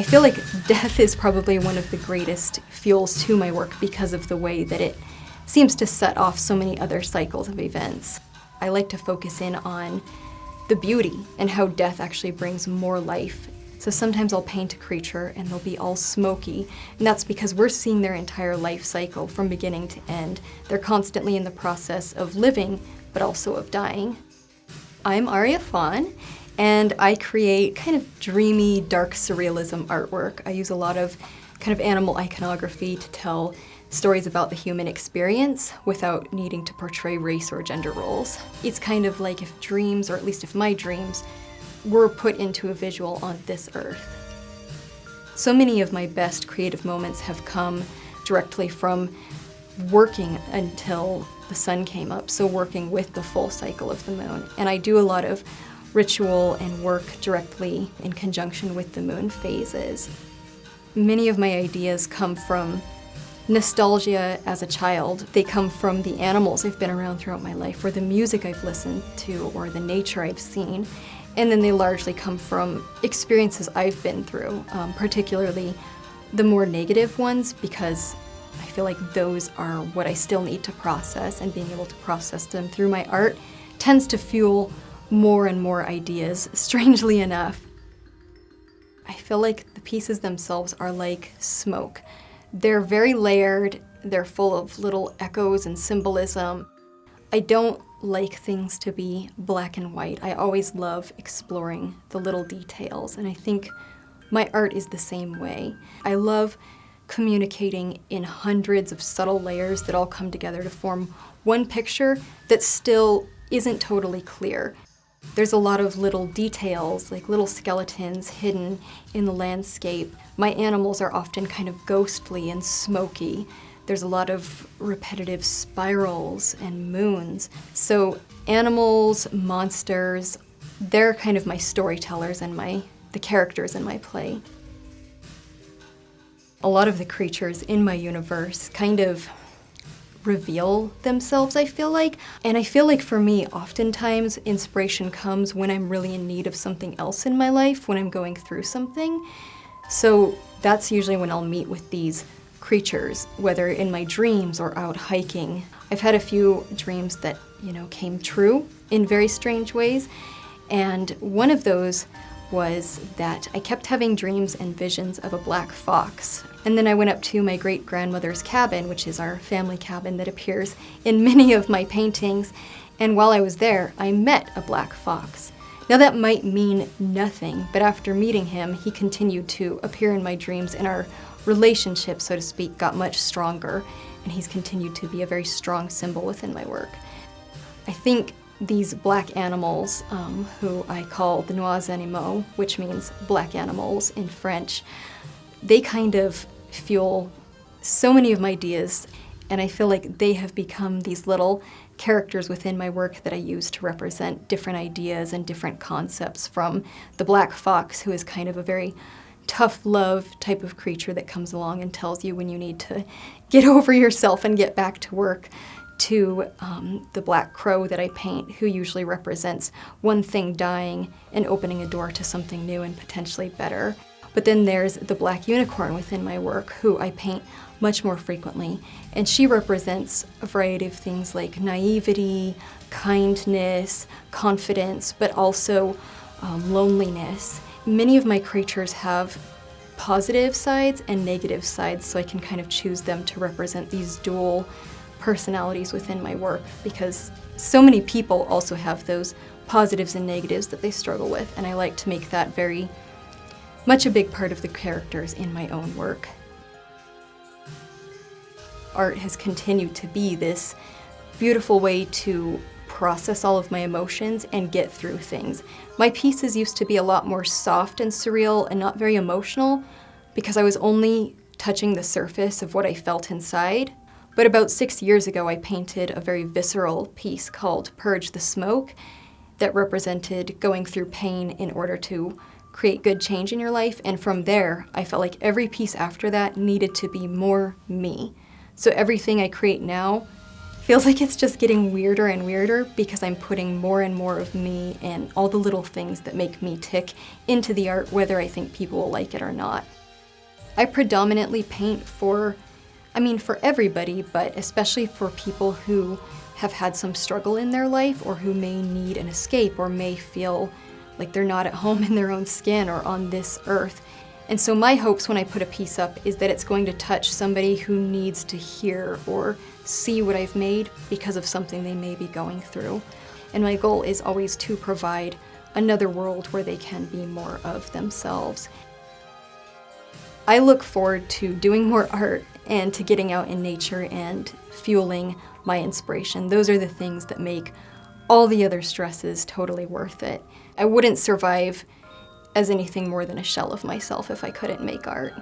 I feel like death is probably one of the greatest fuels to my work because of the way that it seems to set off so many other cycles of events. I like to focus in on the beauty and how death actually brings more life. So sometimes I'll paint a creature and they'll be all smoky, and that's because we're seeing their entire life cycle from beginning to end. They're constantly in the process of living, but also of dying. I'm Aria Fawn, and I create kind of dreamy, dark surrealism artwork. I use a lot of kind of animal iconography to tell stories about the human experience without needing to portray race or gender roles. It's kind of like if dreams, or at least if my dreams, were put into a visual on this earth. So many of my best creative moments have come directly from working until the sun came up, so working with the full cycle of the moon. And I do a lot of ritual and work directly in conjunction with the moon phases. Many of my ideas come from nostalgia as a child. They come from the animals I've been around throughout my life, or the music I've listened to, or the nature I've seen. And then they largely come from experiences I've been through, particularly the more negative ones, because I feel like those are what I still need to process, and being able to process them through my art tends to fuel more and more ideas, strangely enough. I feel like the pieces themselves are like smoke. They're very layered, they're full of little echoes and symbolism. I don't like things to be black and white. I always love exploring the little details, and I think my art is the same way. I love communicating in hundreds of subtle layers that all come together to form one picture that still isn't totally clear. There's a lot of little details, like little skeletons hidden in the landscape. My animals are often kind of ghostly and smoky. There's a lot of repetitive spirals and moons. So animals, monsters, they're kind of my storytellers and the characters in my play. A lot of the creatures in my universe kind of reveal themselves, I feel like. And I feel like for me, oftentimes inspiration comes when I'm really in need of something else in my life, when I'm going through something. So that's usually when I'll meet with these creatures, whether in my dreams or out hiking. I've had a few dreams that, came true in very strange ways. And one of those was that I kept having dreams and visions of a black fox. And then I went up to my great-grandmother's cabin, which is our family cabin that appears in many of my paintings. And while I was there, I met a black fox. Now that might mean nothing, but after meeting him, he continued to appear in my dreams, and our relationship, so to speak, got much stronger, and he's continued to be a very strong symbol within my work. I think these black animals, who I call the noirs animaux, which means black animals in French, they kind of fuel so many of my ideas, and I feel like they have become these little characters within my work that I use to represent different ideas and different concepts, from the black fox, who is kind of a very tough love type of creature that comes along and tells you when you need to get over yourself and get back to work, to the black crow that I paint, who usually represents one thing dying and opening a door to something new and potentially better. But then there's the black unicorn within my work, who I paint much more frequently, and she represents a variety of things like naivety, kindness, confidence, but also loneliness. Many of my creatures have positive sides and negative sides, so I can kind of choose them to represent these dual personalities within my work, because so many people also have those positives and negatives that they struggle with, and I like to make that very much a big part of the characters in my own work. Art has continued to be this beautiful way to process all of my emotions and get through things. My pieces used to be a lot more soft and surreal and not very emotional, because I was only touching the surface of what I felt inside. But about 6 years ago, I painted a very visceral piece called Purge the Smoke that represented going through pain in order to create good change in your life. And from there, I felt like every piece after that needed to be more me. So everything I create now feels like it's just getting weirder and weirder because I'm putting more and more of me and all the little things that make me tick into the art, whether I think people will like it or not. I predominantly paint for everybody, but especially for people who have had some struggle in their life or who may need an escape or may feel like they're not at home in their own skin or on this earth. And so my hopes when I put a piece up is that it's going to touch somebody who needs to hear or see what I've made because of something they may be going through. And my goal is always to provide another world where they can be more of themselves. I look forward to doing more art and to getting out in nature and fueling my inspiration. Those are the things that make all the other stresses totally worth it. I wouldn't survive as anything more than a shell of myself if I couldn't make art.